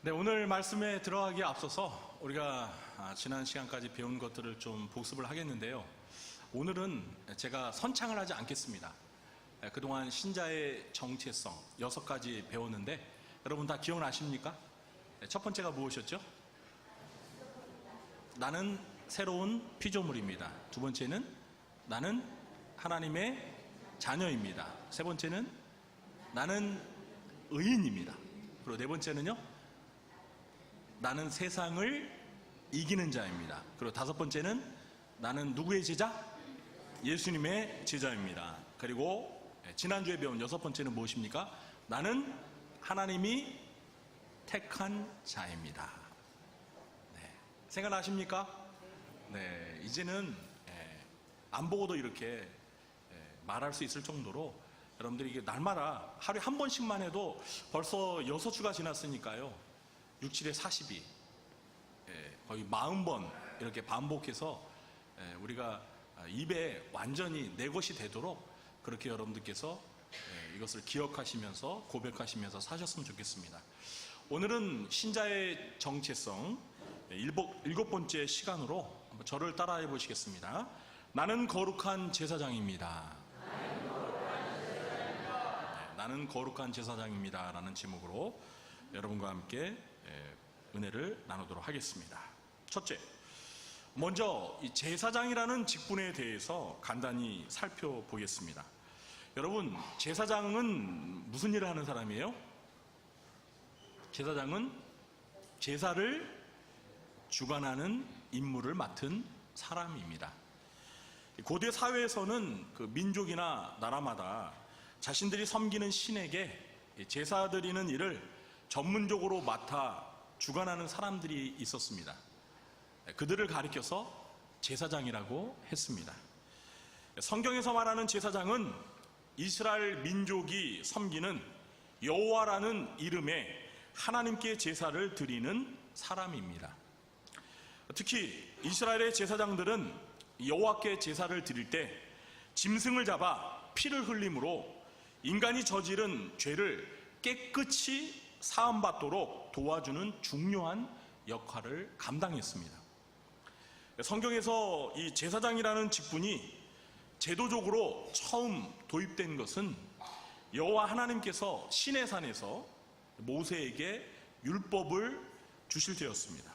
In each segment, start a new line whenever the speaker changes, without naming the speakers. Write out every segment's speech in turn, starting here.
네, 오늘 말씀에 들어가기에 앞서서 우리가 지난 시간까지 배운 것들을 좀 복습을 하겠는데요. 오늘은 제가 선창을 하지 않겠습니다. 그동안 신자의 정체성 6가지 배웠는데 여러분 다 기억나십니까? 첫 번째가 무엇이었죠? 나는 새로운 피조물입니다. 두 번째는 나는 하나님의 자녀입니다. 세 번째는 나는 의인입니다. 그리고 네 번째는요, 나는 세상을 이기는 자입니다. 그리고 다섯 번째는 나는 누구의 제자? 예수님의 제자입니다. 그리고 지난주에 배운 여섯 번째는 무엇입니까? 나는 하나님이 택한 자입니다. 네. 생각나십니까? 네. 이제는 안 보고도 이렇게 말할 수 있을 정도로 여러분들이 이게 날마다 하루에 한 번씩만 해도 벌써 6주가 지났으니까요. 6, 7에 42, 거의 40번 이렇게 반복해서 우리가 입에 완전히 내 것이 되도록 그렇게 여러분들께서 이것을 기억하시면서 고백하시면서 사셨으면 좋겠습니다. 오늘은 신자의 정체성 7번째 시간으로 한번 저를 따라해 보시겠습니다. 나는 거룩한 제사장입니다. 나는 거룩한 제사장입니다 라는 제목으로 여러분과 함께 은혜를 나누도록 하겠습니다. 첫째, 먼저 이 제사장이라는 직분에 대해서 간단히 살펴보겠습니다. 여러분, 제사장은 무슨 일을 하는 사람이에요? 제사장은 제사를 주관하는 임무를 맡은 사람입니다. 고대 사회에서는 그 민족이나 나라마다 자신들이 섬기는 신에게 제사 드리는 일을 전문적으로 맡아 주관하는 사람들이 있었습니다. 그들을 가리켜서 제사장이라고 했습니다. 성경에서 말하는 제사장은 이스라엘 민족이 섬기는 여호와라는 이름의 하나님께 제사를 드리는 사람입니다. 특히 이스라엘의 제사장들은 여호와께 제사를 드릴 때 짐승을 잡아 피를 흘림으로 인간이 저지른 죄를 깨끗이 사함받도록 도와주는 중요한 역할을 감당했습니다. 성경에서 이 제사장이라는 직분이 제도적으로 처음 도입된 것은 여호와 하나님께서 시내산에서 모세에게 율법을 주실 때였습니다.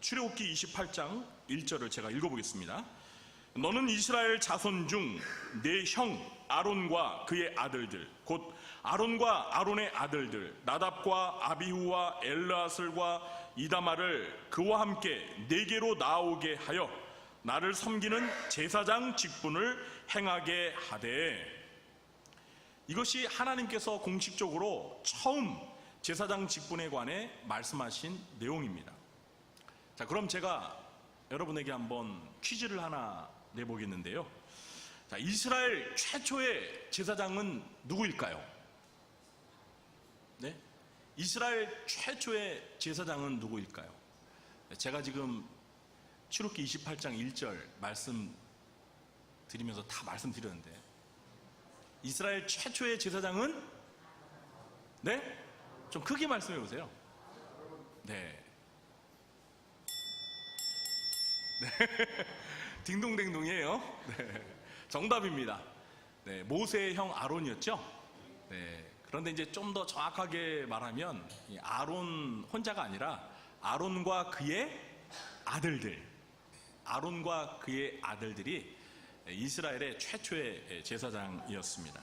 출애굽기 28장 1절을 제가 읽어보겠습니다. 너는 이스라엘 자손 중 내 형 아론과 그의 아들들 곧 아론과 아론의 아들들 나답과 아비후와 엘르아슬과 이다마를 그와 함께 내게로 나오게 하여 나를 섬기는 제사장 직분을 행하게 하되, 이것이 하나님께서 공식적으로 처음 제사장 직분에 관해 말씀하신 내용입니다. 자, 그럼 제가 여러분에게 한번 퀴즈를 하나 내보겠는데요. 자, 이스라엘 최초의 제사장은 누구일까요? 네? 이스라엘 최초의 제사장은 누구일까요? 제가 지금 출애굽기 28장 1절 말씀드리면서 다 말씀드렸는데, 이스라엘 최초의 제사장은? 네? 좀 크게 말씀해 보세요. 네. 네. 딩동댕동이에요. 네. 정답입니다. 네. 모세의 형 아론이었죠. 네. 그런데 이제 좀 더 정확하게 말하면 이 아론 혼자가 아니라 아론과 그의 아들들이 이스라엘의 최초의 제사장이었습니다.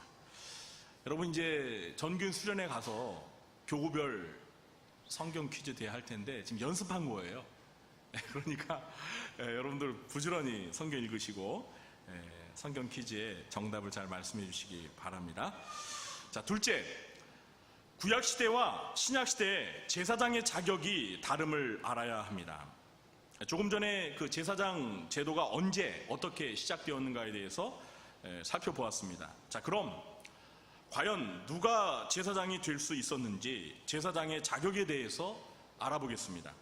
여러분, 이제 전교 수련회 가서 교구별 성경 퀴즈 대회 할 텐데 지금 연습한 거예요. 그러니까 여러분들 부지런히 성경 읽으시고 성경 퀴즈의 정답을 잘 말씀해 주시기 바랍니다. 자, 둘째, 구약시대와 신약시대의 제사장의 자격이 다름을 알아야 합니다. 조금 전에 그 제사장 제도가 언제 어떻게 시작되었는가에 대해서 살펴보았습니다. 자, 그럼 과연 누가 제사장이 될 수 있었는지 제사장의 자격에 대해서 알아보겠습니다.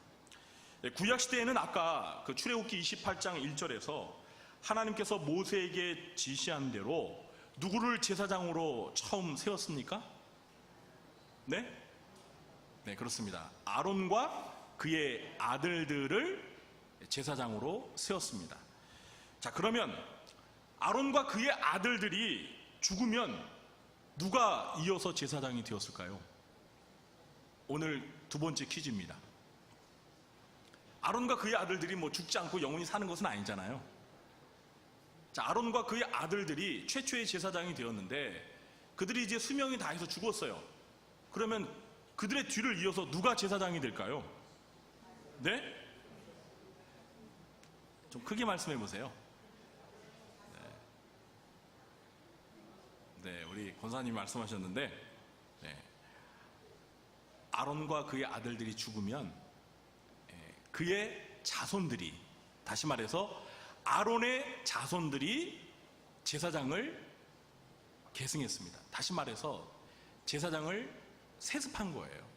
구약시대에는 아까 그 출애굽기 28장 1절에서 하나님께서 모세에게 지시한 대로 누구를 제사장으로 처음 세웠습니까? 네? 네, 그렇습니다. 아론과 그의 아들들을 제사장으로 세웠습니다. 자, 그러면 아론과 그의 아들들이 죽으면 누가 이어서 제사장이 되었을까요? 오늘 두 번째 퀴즈입니다. 아론과 그의 아들들이 뭐 죽지 않고 영원히 사는 것은 아니잖아요. 자, 아론과 그의 아들들이 최초의 제사장이 되었는데 그들이 이제 수명이 다해서 죽었어요. 그러면 그들의 뒤를 이어서 누가 제사장이 될까요? 네? 좀 크게 말씀해 보세요. 네, 우리 권사님 말씀하셨는데, 네, 아론과 그의 아들들이 죽으면 그의 자손들이, 다시 말해서 아론의 자손들이 제사장을 계승했습니다. 다시 말해서 제사장을 세습한 거예요.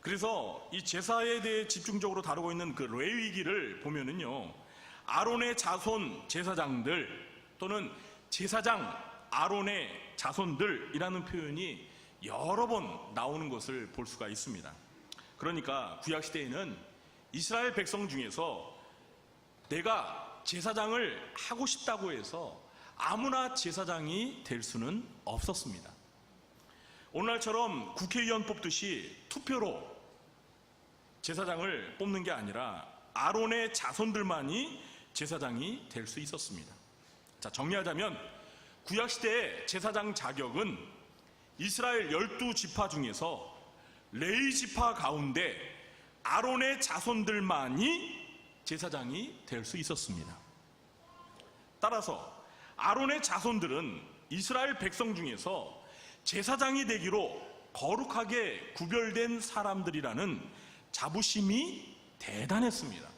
그래서 이 제사에 대해 집중적으로 다루고 있는 그 레위기를 보면은요, 아론의 자손 제사장들 또는 제사장 아론의 자손들이라는 표현이 여러 번 나오는 것을 볼 수가 있습니다. 그러니까 구약시대에는 이스라엘 백성 중에서 내가 제사장을 하고 싶다고 해서 아무나 제사장이 될 수는 없었습니다. 오늘날처럼 국회의원 뽑듯이 투표로 제사장을 뽑는 게 아니라 아론의 자손들만이 제사장이 될 수 있었습니다. 자, 정리하자면 구약시대의 제사장 자격은 이스라엘 12지파 중에서 레위 지파 가운데 아론의 자손들만이 제사장이 될 수 있었습니다. 따라서 아론의 자손들은 이스라엘 백성 중에서 제사장이 되기로 거룩하게 구별된 사람들이라는 자부심이 대단했습니다.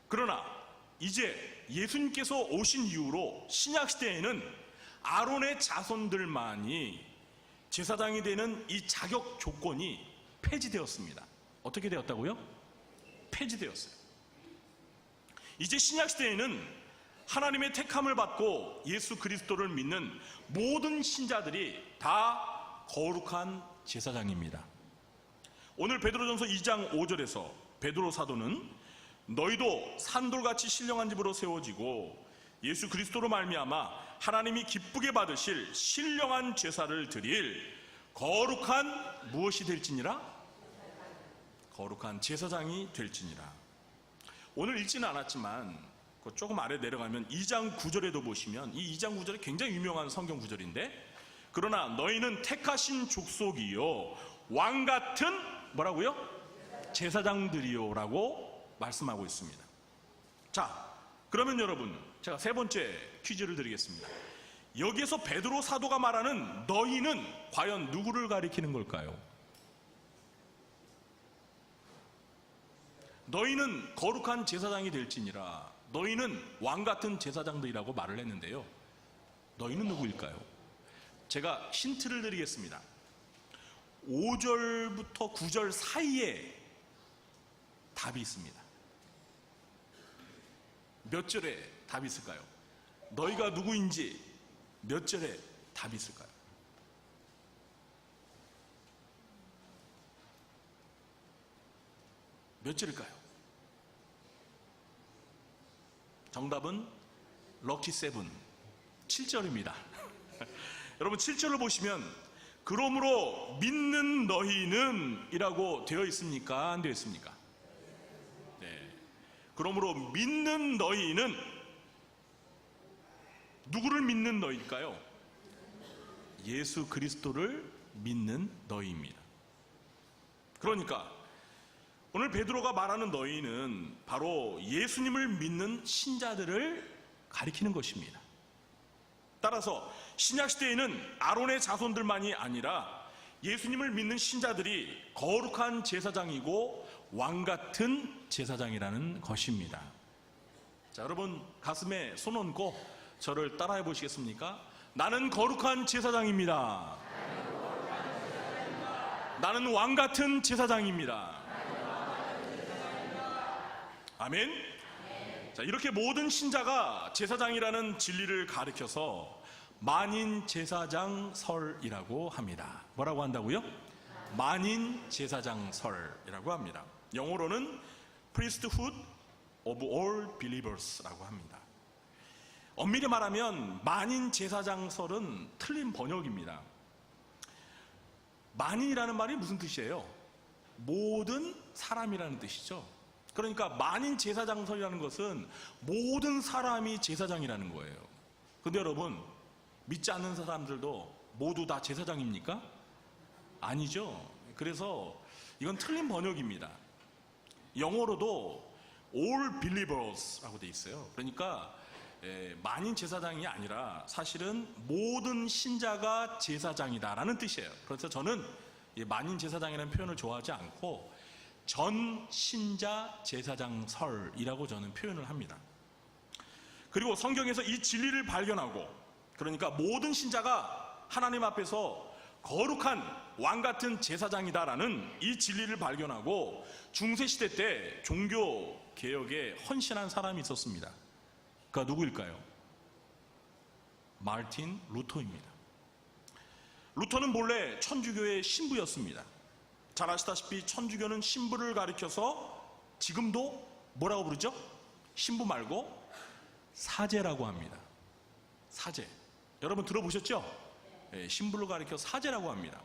그러나 이제 예수님께서 오신 이후로 신약시대에는 아론의 자손들만이 제사장이 되는 이 자격 조건이 폐지되었습니다. 어떻게 되었다고요? 폐지되었어요. 이제 신약시대에는 하나님의 택함을 받고 예수 그리스도를 믿는 모든 신자들이 다 거룩한 제사장입니다. 오늘 베드로전서 2장 5절에서 베드로 사도는 너희도 산돌같이 신령한 집으로 세워지고 예수 그리스도로 말미암아 하나님이 기쁘게 받으실 신령한 제사를 드릴 거룩한 무엇이 될지니라? 거룩한 제사장이 될지니라. 오늘 읽지는 않았지만 조금 아래 내려가면 2장 9절에도 보시면 이 2장 9절이 굉장히 유명한 성경 구절인데, 그러나 너희는 택하신 족속이요 왕같은 뭐라고요? 제사장들이요 라고 말씀하고 있습니다. 자, 그러면 여러분, 제가 세 번째 퀴즈를 드리겠습니다. 여기에서 베드로 사도가 말하는 너희는 과연 누구를 가리키는 걸까요? 너희는 거룩한 제사장이 될지니라, 너희는 왕같은 제사장들이라고 말을 했는데요, 너희는 누구일까요? 제가 힌트를 드리겠습니다. 5절부터 9절 사이에 답이 있습니다. 몇 절에 답이 있을까요? 너희가 누구인지 몇 절에 답이 있을까요? 몇 절일까요? 정답은 럭키 세븐 7절입니다. 여러분 7절을 보시면 그러므로 믿는 너희는 이라고 되어 있습니까? 안 되어 있습니까? 네. 그러므로 믿는 너희는 누구를 믿는 너희일까요? 예수 그리스도를 믿는 너희입니다. 그러니까 오늘 베드로가 말하는 너희는 바로 예수님을 믿는 신자들을 가리키는 것입니다. 따라서 신약시대에는 아론의 자손들만이 아니라 예수님을 믿는 신자들이 거룩한 제사장이고 왕같은 제사장이라는 것입니다. 자, 여러분 가슴에 손 얹고 저를 따라해 보시겠습니까? 나는 거룩한 제사장입니다. 나는 왕같은 제사장입니다. 아멘. 자, 이렇게 모든 신자가 제사장이라는 진리를 가르쳐서 만인 제사장 설이라고 합니다. 뭐라고 한다고요? 만인 제사장 설이라고 합니다. 영어로는 priesthood of all believers라고 합니다. 엄밀히 말하면 만인 제사장 설은 틀린 번역입니다. 만인이라는 말이 무슨 뜻이에요? 모든 사람이라는 뜻이죠. 그러니까 만인 제사장 설이라는 것은 모든 사람이 제사장이라는 거예요. 근데 여러분, 믿지 않는 사람들도 모두 다 제사장입니까? 아니죠. 그래서 이건 틀린 번역입니다. 영어로도 all believers라고 돼 있어요. 그러니까 만인 제사장이 아니라 사실은 모든 신자가 제사장이다라는 뜻이에요. 그래서 저는 만인 제사장이라는 표현을 좋아하지 않고 전 신자 제사장 설이라고 저는 표현을 합니다. 그리고 성경에서 이 진리를 발견하고, 그러니까 모든 신자가 하나님 앞에서 거룩한 왕 같은 제사장이다라는 이 진리를 발견하고 중세시대 때 종교 개혁에 헌신한 사람이 있었습니다. 그가 누구일까요? 마르틴 루터입니다. 루터는 본래 천주교의 신부였습니다. 잘 아시다시피 천주교는 신부를 가리켜서 지금도 뭐라고 부르죠? 신부 말고 사제라고 합니다. 사제. 여러분 들어보셨죠? 네, 신부를 가리켜 사제라고 합니다.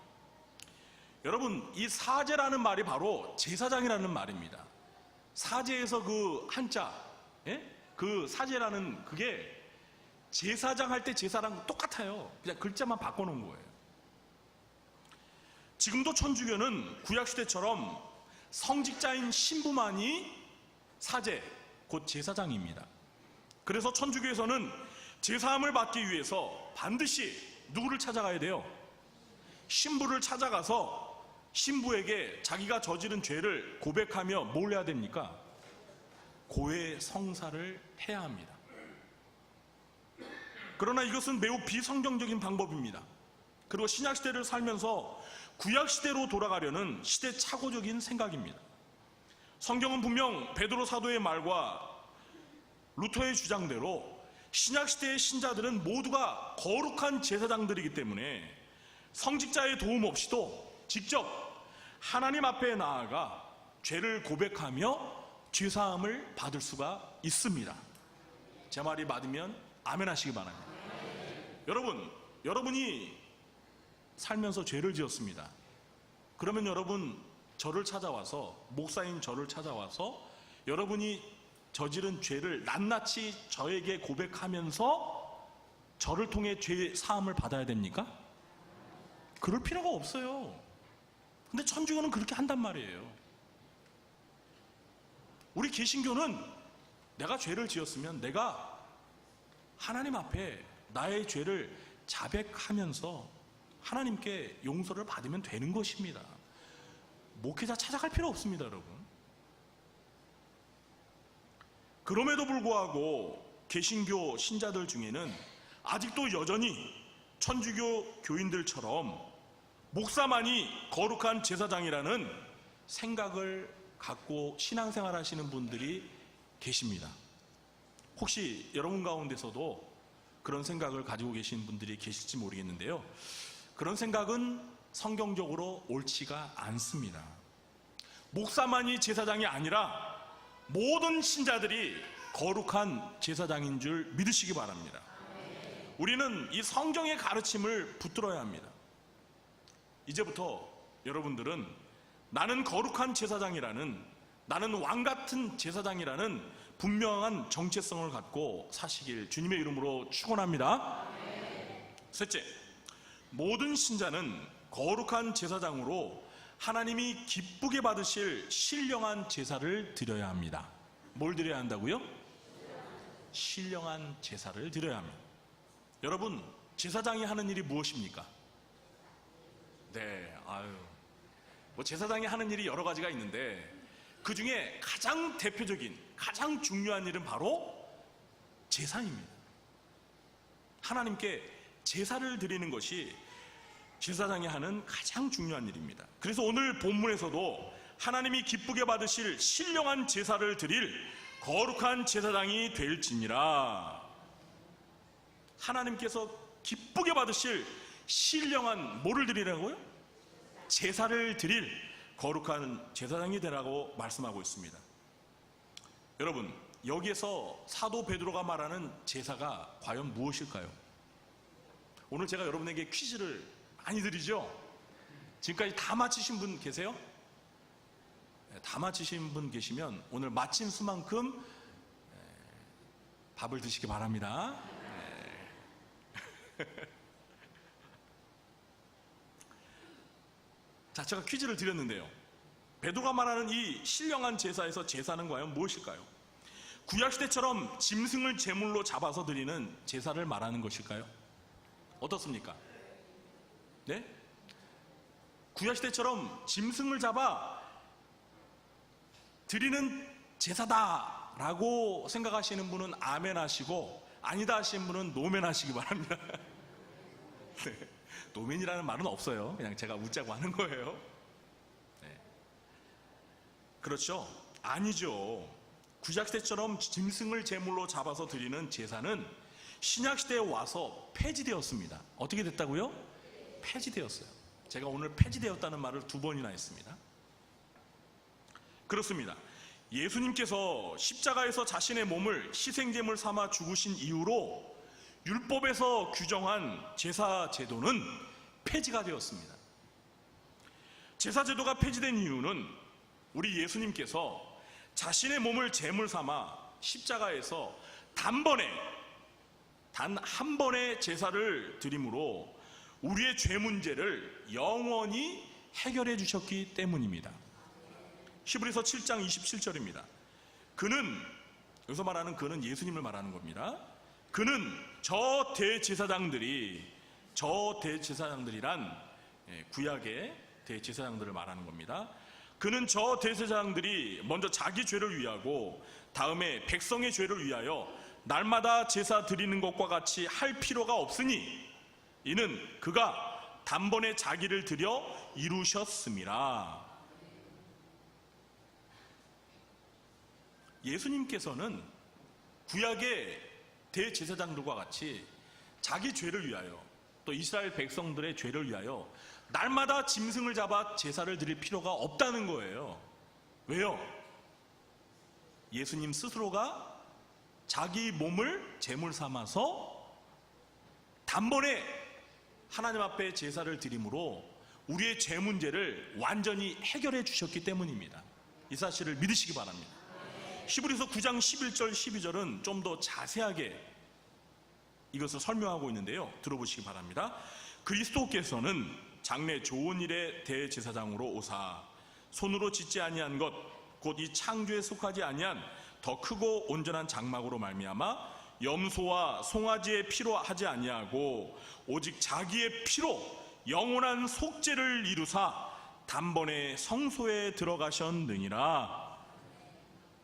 여러분, 이 사제라는 말이 바로 제사장이라는 말입니다. 사제에서 그 한자, 그 사제라는 그게 제사장 할 때 제사랑 똑같아요. 그냥 글자만 바꿔놓은 거예요. 지금도 천주교는 구약시대처럼 성직자인 신부만이 사제, 곧 제사장입니다. 그래서 천주교에서는 제사함을 받기 위해서 반드시 누구를 찾아가야 돼요? 신부를 찾아가서 신부에게 자기가 저지른 죄를 고백하며 뭘 해야 됩니까? 고해 성사를 해야 합니다. 그러나 이것은 매우 비성경적인 방법입니다. 그리고 신약시대를 살면서 구약시대로 돌아가려는 시대착오적인 생각입니다. 성경은 분명 베드로 사도의 말과 루터의 주장대로 신약시대의 신자들은 모두가 거룩한 제사장들이기 때문에 성직자의 도움 없이도 직접 하나님 앞에 나아가 죄를 고백하며 죄사함을 받을 수가 있습니다. 제 말이 맞으면 아멘 하시기 바랍니다. 여러분이 살면서 죄를 지었습니다. 그러면 여러분 저를 찾아와서, 목사인 저를 찾아와서 여러분이 저지른 죄를 낱낱이 저에게 고백하면서 저를 통해 죄 사함을 받아야 됩니까? 그럴 필요가 없어요. 근데 천주교는 그렇게 한단 말이에요. 우리 개신교는 내가 죄를 지었으면 내가 하나님 앞에 나의 죄를 자백하면서 하나님께 용서를 받으면 되는 것입니다. 목회자 찾아갈 필요 없습니다, 여러분. 그럼에도 불구하고 개신교 신자들 중에는 아직도 여전히 천주교 교인들처럼 목사만이 거룩한 제사장이라는 생각을 갖고 신앙생활 하시는 분들이 계십니다. 혹시 여러분 가운데서도 그런 생각을 가지고 계신 분들이 계실지 모르겠는데요. 그런 생각은 성경적으로 옳지가 않습니다. 목사만이 제사장이 아니라 모든 신자들이 거룩한 제사장인 줄 믿으시기 바랍니다. 우리는 이 성경의 가르침을 붙들어야 합니다. 이제부터 여러분들은 나는 거룩한 제사장이라는, 나는 왕같은 제사장이라는 분명한 정체성을 갖고 사시길 주님의 이름으로 축원합니다. 셋째, 모든 신자는 거룩한 제사장으로 하나님이 기쁘게 받으실 신령한 제사를 드려야 합니다. 뭘 드려야 한다고요? 신령한 제사를 드려야 합니다. 여러분, 제사장이 하는 일이 무엇입니까? 제사장이 하는 일이 여러 가지가 있는데 그 중에 가장 대표적인, 가장 중요한 일은 바로 제사입니다. 하나님께 제사를 드리는 것이 제사장이 하는 가장 중요한 일입니다. 그래서 오늘 본문에서도 하나님이 기쁘게 받으실 신령한 제사를 드릴 거룩한 제사장이 될지니라. 하나님께서 기쁘게 받으실 신령한 뭐를 드리라고요? 제사를 드릴 거룩한 제사장이 되라고 말씀하고 있습니다. 여러분, 여기에서 사도 베드로가 말하는 제사가 과연 무엇일까요? 오늘 제가 여러분에게 퀴즈를 많이 드리죠? 지금까지 다 맞히신 분 계세요? 다 맞히신 분 계시면 오늘 마친 수만큼 밥을 드시기 바랍니다. 자, 제가 퀴즈를 드렸는데요. 베드로가 말하는 이 신령한 제사에서 제사는 과연 무엇일까요? 구약시대처럼 짐승을 제물로 잡아서 드리는 제사를 말하는 것일까요? 어떻습니까? 네? 구약시대처럼 짐승을 잡아 드리는 제사다라고 생각하시는 분은 아멘 하시고, 아니다 하시는 분은 노멘 하시기 바랍니다. 네. 노멘이라는 말은 없어요. 그냥 제가 웃자고 하는 거예요. 네. 그렇죠? 아니죠. 구약시대처럼 짐승을 제물로 잡아서 드리는 제사는 신약시대에 와서 폐지되었습니다. 어떻게 됐다고요? 폐지되었어요. 제가 오늘 폐지되었다는 말을 2번이나 했습니다. 그렇습니다. 예수님께서 십자가에서 자신의 몸을 희생제물 삼아 죽으신 이후로 율법에서 규정한 제사 제도는 폐지가 되었습니다. 제사 제도가 폐지된 이유는 우리 예수님께서 자신의 몸을 제물 삼아 십자가에서 단번에 단 한 번의 제사를 드림으로 우리의 죄 문제를 영원히 해결해 주셨기 때문입니다. 히브리서 7장 27절입니다. 그는, 여기서 말하는 그는 예수님을 말하는 겁니다. 그는 저 대제사장들이란 구약의 대제사장들을 말하는 겁니다. 그는 저 대제사장들이 먼저 자기 죄를 위하고 다음에 백성의 죄를 위하여 날마다 제사 드리는 것과 같이 할 필요가 없으니 이는 그가 단번에 자기를 드려 이루셨음이라. 예수님께서는 구약의 대제사장들과 같이 자기 죄를 위하여 또 이스라엘 백성들의 죄를 위하여 날마다 짐승을 잡아 제사를 드릴 필요가 없다는 거예요. 왜요? 예수님 스스로가 자기 몸을 제물 삼아서 단번에 하나님 앞에 제사를 드림으로 우리의 죄 문제를 완전히 해결해 주셨기 때문입니다. 이 사실을 믿으시기 바랍니다. 히브리서 9장 11절 12절은 좀 더 자세하게 이것을 설명하고 있는데요. 들어보시기 바랍니다. 그리스도께서는 장래 좋은 일의 대제사장으로 오사 손으로 짓지 아니한 것 곧 이 창조에 속하지 아니한 더 크고 온전한 장막으로 말미암아 염소와 송아지의 피로 하지 아니하고 오직 자기의 피로 영원한 속죄를 이루사 단번에 성소에 들어가셨느니라.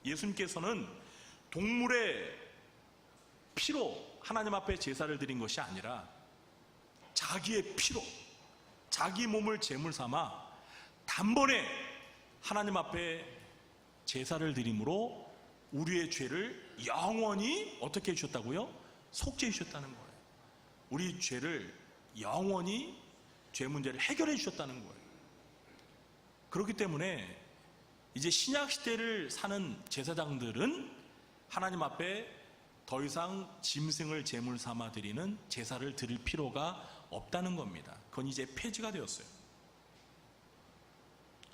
예수님께서는 동물의 피로 하나님 앞에 제사를 드린 것이 아니라 자기의 피로 자기 몸을 제물 삼아 단번에 하나님 앞에 제사를 드림으로 우리의 죄를 영원히 어떻게 해주셨다고요? 속죄해 주셨다는 거예요. 우리 죄를 영원히 죄 문제를 해결해 주셨다는 거예요. 그렇기 때문에 이제 신약시대를 사는 제사장들은 하나님 앞에 더 이상 짐승을 제물 삼아 드리는 제사를 드릴 필요가 없다는 겁니다. 그건 이제 폐지가 되었어요.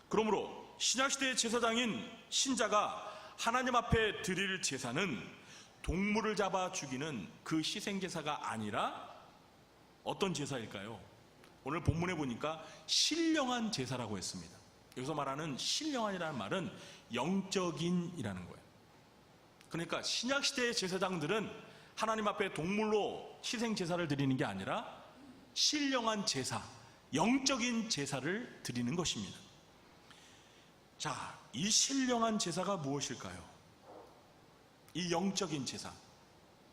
그러므로 신약시대의 제사장인 신자가 하나님 앞에 드릴 제사는 동물을 잡아 죽이는 그 희생제사가 아니라 어떤 제사일까요? 오늘 본문에 보니까 신령한 제사라고 했습니다. 여기서 말하는 신령한이라는 말은 영적인이라는 거예요. 그러니까 신약시대의 제사장들은 하나님 앞에 동물로 희생제사를 드리는 게 아니라 신령한 제사, 영적인 제사를 드리는 것입니다. 자, 이 신령한 제사가 무엇일까요? 이 영적인 제사,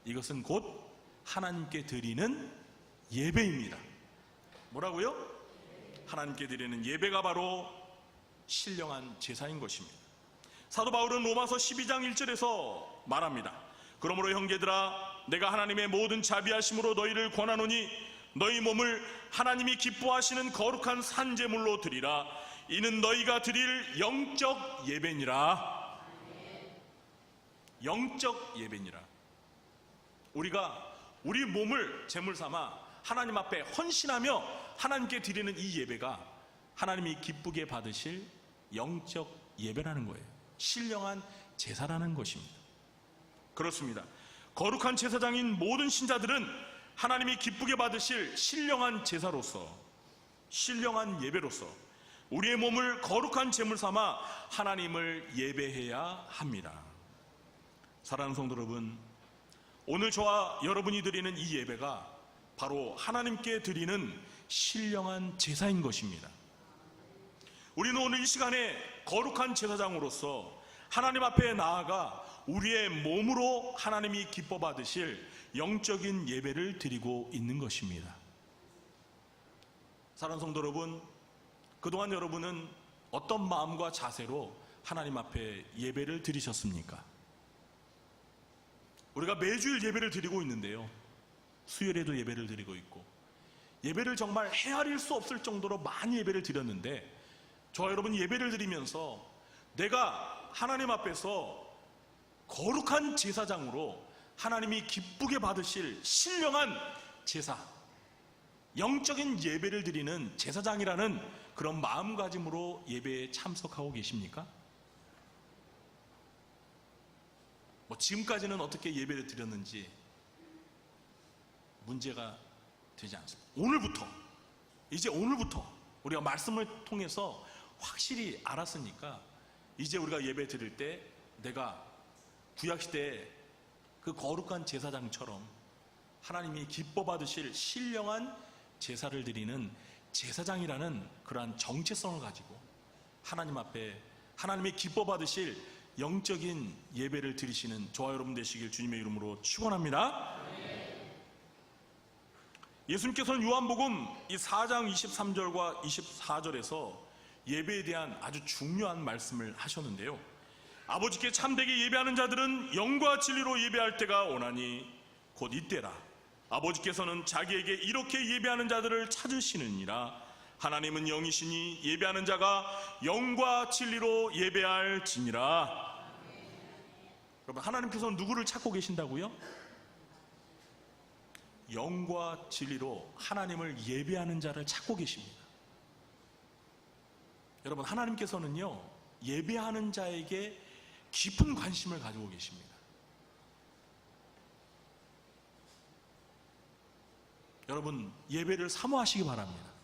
이것은 곧 하나님께 드리는 예배입니다. 뭐라고요? 하나님께 드리는 예배가 바로 신령한 제사인 것입니다. 사도 바울은 로마서 12장 1절에서 말합니다. 그러므로 형제들아 내가 하나님의 모든 자비하심으로 너희를 권하노니 너희 몸을 하나님이 기뻐하시는 거룩한 산제물로 드리라. 이는 너희가 드릴 영적 예배니라. 영적 예배니라. 우리가 우리 몸을 제물 삼아 하나님 앞에 헌신하며 하나님께 드리는 이 예배가 하나님이 기쁘게 받으실 영적 예배라는 거예요. 신령한 제사라는 것입니다. 그렇습니다. 거룩한 제사장인 모든 신자들은 하나님이 기쁘게 받으실 신령한 제사로서, 신령한 예배로서 우리의 몸을 거룩한 제물 삼아 하나님을 예배해야 합니다. 사랑하는 성도 여러분, 오늘 저와 여러분이 드리는 이 예배가 바로 하나님께 드리는 신령한 제사인 것입니다. 우리는 오늘 이 시간에 거룩한 제사장으로서 하나님 앞에 나아가 우리의 몸으로 하나님이 기뻐 받으실 영적인 예배를 드리고 있는 것입니다. 사랑하는 성도 여러분, 그동안 여러분은 어떤 마음과 자세로 하나님 앞에 예배를 드리셨습니까? 우리가 매주일 예배를 드리고 있는데요, 수요일에도 예배를 드리고 있고, 예배를 정말 헤아릴 수 없을 정도로 많이 예배를 드렸는데, 저와 여러분이 예배를 드리면서 내가 하나님 앞에서 거룩한 제사장으로 하나님이 기쁘게 받으실 신령한 제사, 영적인 예배를 드리는 제사장이라는 그런 마음가짐으로 예배에 참석하고 계십니까? 지금까지는 어떻게 예배를 드렸는지 문제가 되지 않습니다. 이제 오늘부터 우리가 말씀을 통해서 확실히 알았으니까 이제 우리가 예배 드릴 때 내가 구약시대에 그 거룩한 제사장처럼 하나님이 기뻐 받으실 신령한 제사를 드리는 제사장이라는 그러한 정체성을 가지고 하나님 앞에 하나님이 기뻐 받으실 영적인 예배를 드리시는 저와 여러분 되시길 주님의 이름으로 축원합니다. 예수님께서는 요한복음 이 4장 23절과 24절에서 예배에 대한 아주 중요한 말씀을 하셨는데요, 아버지께 참되게 예배하는 자들은 영과 진리로 예배할 때가 오나니 곧 이때라. 아버지께서는 자기에게 이렇게 예배하는 자들을 찾으시느니라. 하나님은 영이시니 예배하는 자가 영과 진리로 예배할지니라. 여러분, 하나님께서는 누구를 찾고 계신다고요? 영과 진리로 하나님을 예배하는 자를 찾고 계십니다. 여러분, 하나님께서는요, 예배하는 자에게 깊은 관심을 가지고 계십니다. 여러분, 예배를 사모하시기 바랍니다.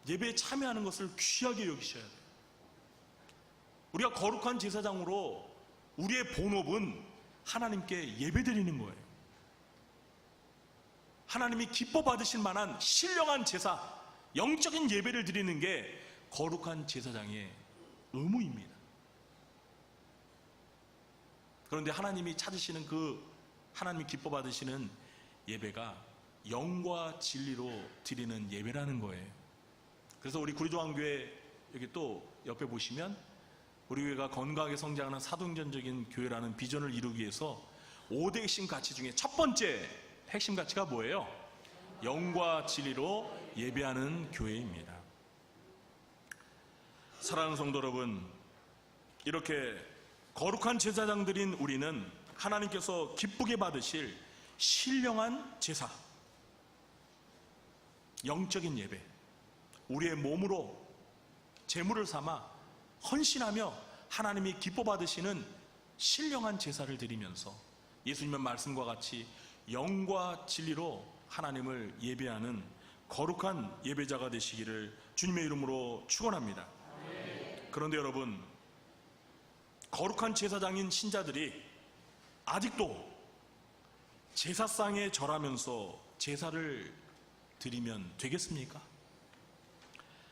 예배에 참여하는 것을 귀하게 여기셔야 돼요. 우리가 거룩한 제사장으로 우리의 본업은 하나님께 예배드리는 거예요. 하나님이 기뻐 받으실 만한 신령한 제사, 영적인 예배를 드리는 게 거룩한 제사장의 의무입니다. 그런데 하나님이 찾으시는 그 하나님이 기뻐 받으시는 예배가 영과 진리로 드리는 예배라는 거예요. 그래서 우리 구리조항교회 여기 또 옆에 보시면 우리 교회가 건강하게 성장하는 사도행전적인 교회라는 비전을 이루기 위해서 5대 핵심 가치 중에 첫 번째 핵심 가치가 뭐예요? 영과 진리로 예배하는 교회입니다. 사랑하는 성도 여러분, 이렇게 거룩한 제사장들인 우리는 하나님께서 기쁘게 받으실 신령한 제사, 영적인 예배, 우리의 몸으로 제물을 삼아 헌신하며 하나님이 기뻐 받으시는 신령한 제사를 드리면서 예수님의 말씀과 같이 영과 진리로 하나님을 예배하는 거룩한 예배자가 되시기를 주님의 이름으로 축원합니다. 그런데 여러분, 거룩한 제사장인 신자들이 아직도 제사상에 절하면서 제사를 드리면 되겠습니까?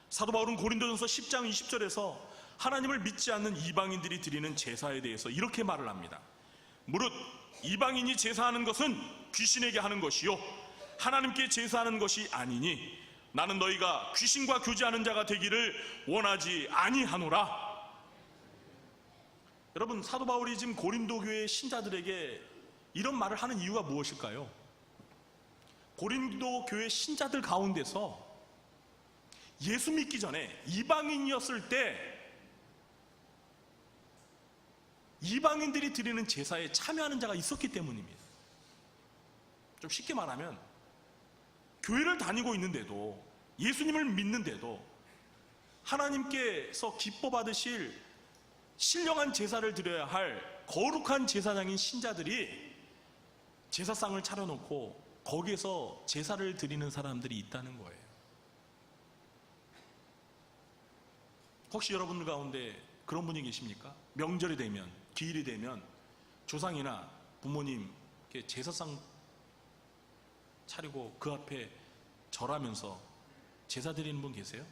사도 바울은 고린도전서 10장 20절에서 하나님을 믿지 않는 이방인들이 드리는 제사에 대해서 이렇게 말을 합니다. 무릇 이방인이 제사하는 것은 귀신에게 하는 것이요 하나님께 제사하는 것이 아니니 나는 너희가 귀신과 교제하는 자가 되기를 원하지 아니하노라. 여러분, 사도 바울이 지금 고린도 교회 신자들에게 이런 말을 하는 이유가 무엇일까요? 고린도 교회 신자들 가운데서 예수 믿기 전에 이방인이었을 때 이방인들이 드리는 제사에 참여하는 자가 있었기 때문입니다. 좀 쉽게 말하면 교회를 다니고 있는데도, 예수님을 믿는데도 하나님께서 기뻐 받으실 신령한 제사를 드려야 할 거룩한 제사장인 신자들이 제사상을 차려놓고 거기에서 제사를 드리는 사람들이 있다는 거예요. 혹시 여러분들 가운데 그런 분이 계십니까? 명절이 되면, 기일이 되면 조상이나 부모님께 제사상 차리고 그 앞에 절하면서 제사 드리는 분 계세요?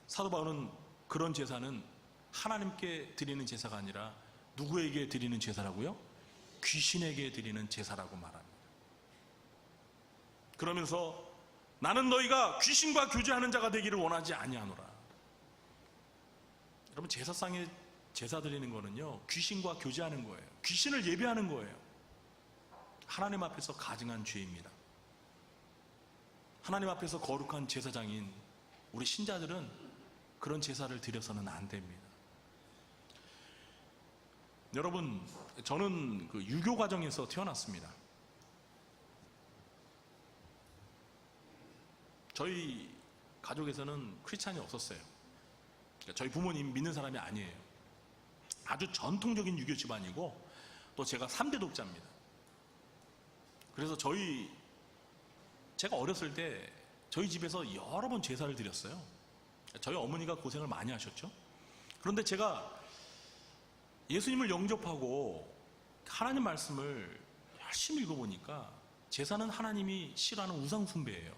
사도 바울은 그런 제사는 하나님께 드리는 제사가 아니라 누구에게 드리는 제사라고요? 귀신에게 드리는 제사라고 말합니다. 그러면서 나는 너희가 귀신과 교제하는 자가 되기를 원하지 아니하노라. 여러분, 제사상에 제사 드리는 거는요, 귀신과 교제하는 거예요. 귀신을 예배하는 거예요. 하나님 앞에서 가증한 죄입니다. 하나님 앞에서 거룩한 제사장인 우리 신자들은 그런 제사를 드려서는 안 됩니다. 여러분, 저는 그 유교 가정에서 태어났습니다. 저희 가족에서는 크리스찬이 없었어요. 그러니까 저희 부모님 믿는 사람이 아니에요. 아주 전통적인 유교 집안이고 또 제가 3대 독자입니다. 그래서 제가 어렸을 때 저희 집에서 여러 번 제사를 드렸어요. 저희 어머니가 고생을 많이 하셨죠. 그런데 제가 예수님을 영접하고 하나님 말씀을 열심히 읽어보니까 제사는 하나님이 싫어하는 우상 숭배예요.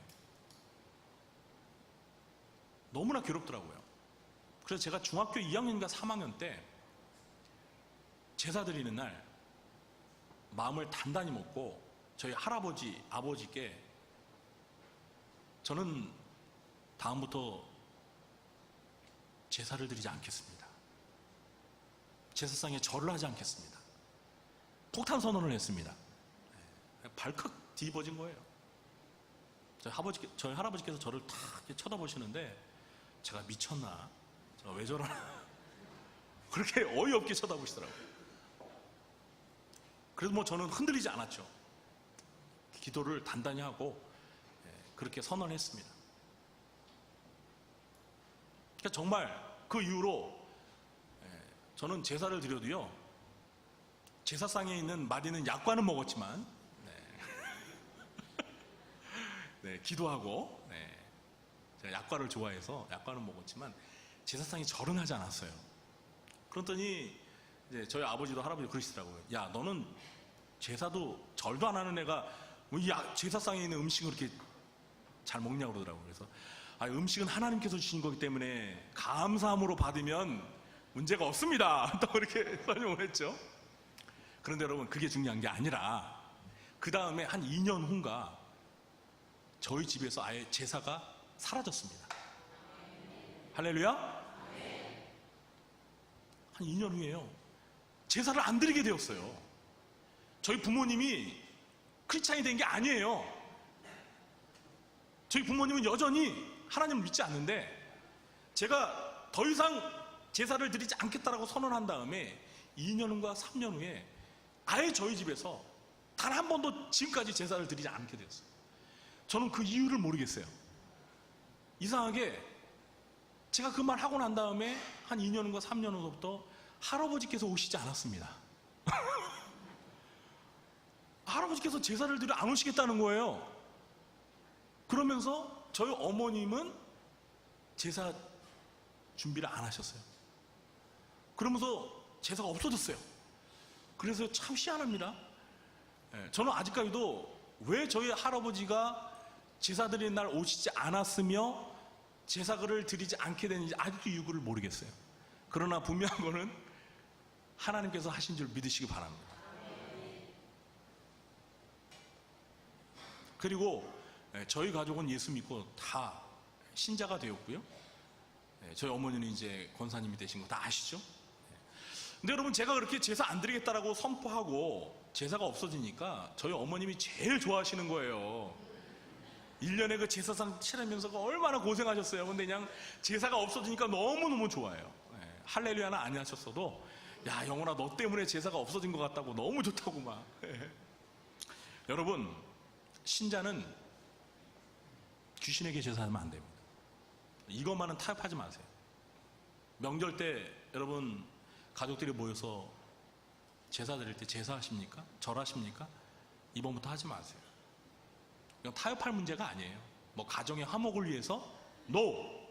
너무나 괴롭더라고요. 그래서 제가 중학교 2학년인가 3학년 때 제사 드리는 날 마음을 단단히 먹고 저희 할아버지, 아버지께 저는 다음부터 제사를 드리지 않겠습니다. 제사상에 절을 하지 않겠습니다. 폭탄 선언을 했습니다. 발칵 뒤집어진 거예요. 저희 할아버지께서 저를 탁 쳐다보시는데 제가 미쳤나? 제가 왜 저러나? 그렇게 어이없게 쳐다보시더라고요. 그래서 뭐 저는 흔들리지 않았죠. 기도를 단단히 하고 그렇게 선언했습니다. 그러니까 정말 그 이후로 저는 제사를 드려도요, 제사상에 있는 맛있는 약과는 먹었지만 기도하고 제가 약과를 좋아해서 약과는 먹었지만 제사상에 절은 하지 않았어요. 그랬더니 이제 저희 아버지도 할아버지도 그러시더라고요. 야, 너는 제사도 절도 안 하는 애가 이 제사상에 있는 음식을 그렇게 잘 먹냐고 그러더라고요. 그래서 음식은 하나님께서 주신 거기 때문에 감사함으로 받으면 문제가 없습니다. 또 그렇게 설명을 했죠. 그런데 여러분, 그게 중요한 게 아니라 그 다음에 한 2년 후인가 저희 집에서 아예 제사가 사라졌습니다. 할렐루야? 한 2년 후에요, 제사를 안 드리게 되었어요. 저희 부모님이 크리스찬이 된 게 아니에요. 저희 부모님은 여전히 하나님을 믿지 않는데 제가 더 이상 제사를 드리지 않겠다라고 선언한 다음에 2년 후인가 3년 후에 아예 저희 집에서 단 한 번도 지금까지 제사를 드리지 않게 되었어요. 저는 그 이유를 모르겠어요. 이상하게 제가 그 말 하고 난 다음에 한 2년 후인가 3년 후부터 할아버지께서 오시지 않았습니다. 할아버지께서 제사를 드려 안 오시겠다는 거예요. 그러면서 저희 어머님은 제사 준비를 안 하셨어요. 그러면서 제사가 없어졌어요. 그래서 참 희한합니다. 저는 아직까지도 왜 저희 할아버지가 제사 드리는 날 오시지 않았으며 제사를 드리지 않게 되는지 아직도 이유를 모르겠어요. 그러나 분명한 거는 하나님께서 하신 줄 믿으시기 바랍니다. 그리고 저희 가족은 예수 믿고 다 신자가 되었고요. 저희 어머니는 이제 권사님이 되신 거 다 아시죠? 근데 여러분, 제가 그렇게 제사 안 드리겠다라고 선포하고 제사가 없어지니까 저희 어머님이 제일 좋아하시는 거예요. 1년에 그 제사상 치르면서 얼마나 고생하셨어요. 근데 그냥 제사가 없어지니까 너무너무 좋아요. 할렐루야는 안 하셨어도 야, 영훈아, 너 때문에 제사가 없어진 것 같다고, 너무 좋다고 막. 여러분, 신자는 귀신에게 제사하면 안 됩니다. 이것만은 타협하지 마세요. 명절 때 여러분 가족들이 모여서 제사 드릴 때 제사하십니까? 절하십니까? 이번부터 하지 마세요. 이건 타협할 문제가 아니에요. 뭐 가정의 화목을 위해서 NO!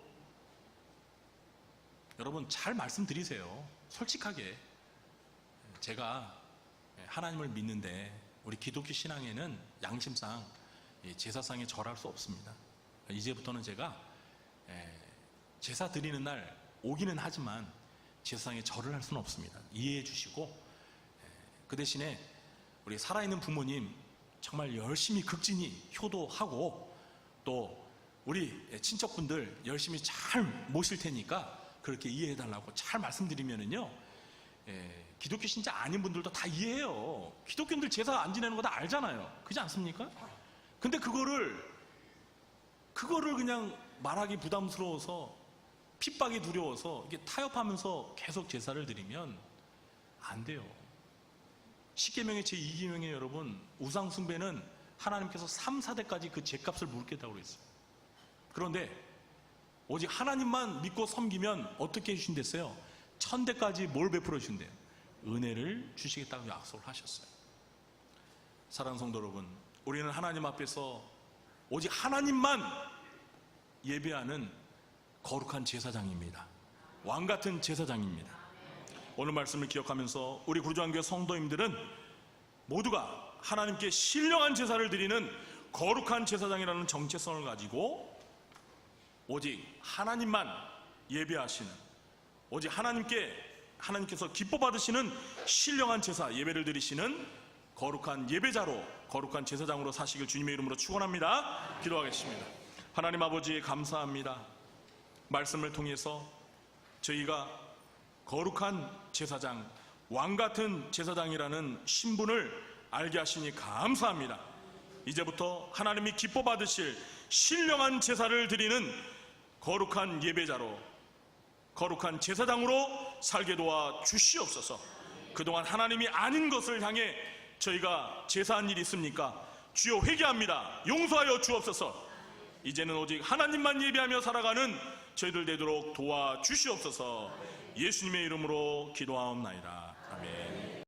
여러분 잘 말씀드리세요. 솔직하게. 제가 하나님을 믿는데 우리 기독교 신앙에는 양심상 제사상에 절할 수 없습니다. 이제부터는 제가 제사 드리는 날 오기는 하지만 제사상에 절을 할 수는 없습니다. 이해해 주시고, 그 대신에 우리 살아있는 부모님 정말 열심히 극진히 효도하고, 또 우리 친척분들 열심히 잘 모실 테니까 그렇게 이해해 달라고 잘 말씀드리면은요, 기독교 신자 아닌 분들도 다 이해해요. 기독교인들 제사 안 지내는 거 다 알잖아요. 그렇지 않습니까? 근데 그거를 그냥 말하기 부담스러워서, 핍박이 두려워서 이게 타협하면서 계속 제사를 드리면 안 돼요. 십계명의 제2계명에 여러분, 우상 숭배는 하나님께서 3, 4대까지 그 죄값을 물겠다고 그랬어요. 그런데 오직 하나님만 믿고 섬기면 어떻게 해주신댔어요? 1000대까지 뭘 베풀어 주신대요? 은혜를 주시겠다고 약속을 하셨어요. 사랑하는 성도 여러분, 우리는 하나님 앞에서 오직 하나님만 예배하는 거룩한 제사장입니다. 왕같은 제사장입니다. 오늘 말씀을 기억하면서 우리 구주한교회 성도님들은 모두가 하나님께 신령한 제사를 드리는 거룩한 제사장이라는 정체성을 가지고 오직 하나님만 예배하시는, 오직 하나님께서 기뻐 받으시는 신령한 제사 예배를 드리시는 거룩한 예배자로, 거룩한 제사장으로 사시길 주님의 이름으로 축원합니다. 기도하겠습니다. 하나님 아버지, 감사합니다. 말씀을 통해서 저희가 거룩한 제사장, 왕같은 제사장이라는 신분을 알게 하시니 감사합니다. 이제부터 하나님이 기뻐 받으실 신령한 제사를 드리는 거룩한 예배자로, 거룩한 제사장으로 살게 도와 주시옵소서. 그동안 하나님이 아닌 것을 향해 저희가 제사한 일이 있습니까? 주여, 회개합니다. 용서하여 주옵소서. 이제는 오직 하나님만 예배하며 살아가는 저희들 되도록 도와주시옵소서. 예수님의 이름으로 기도하옵나이다. 아멘.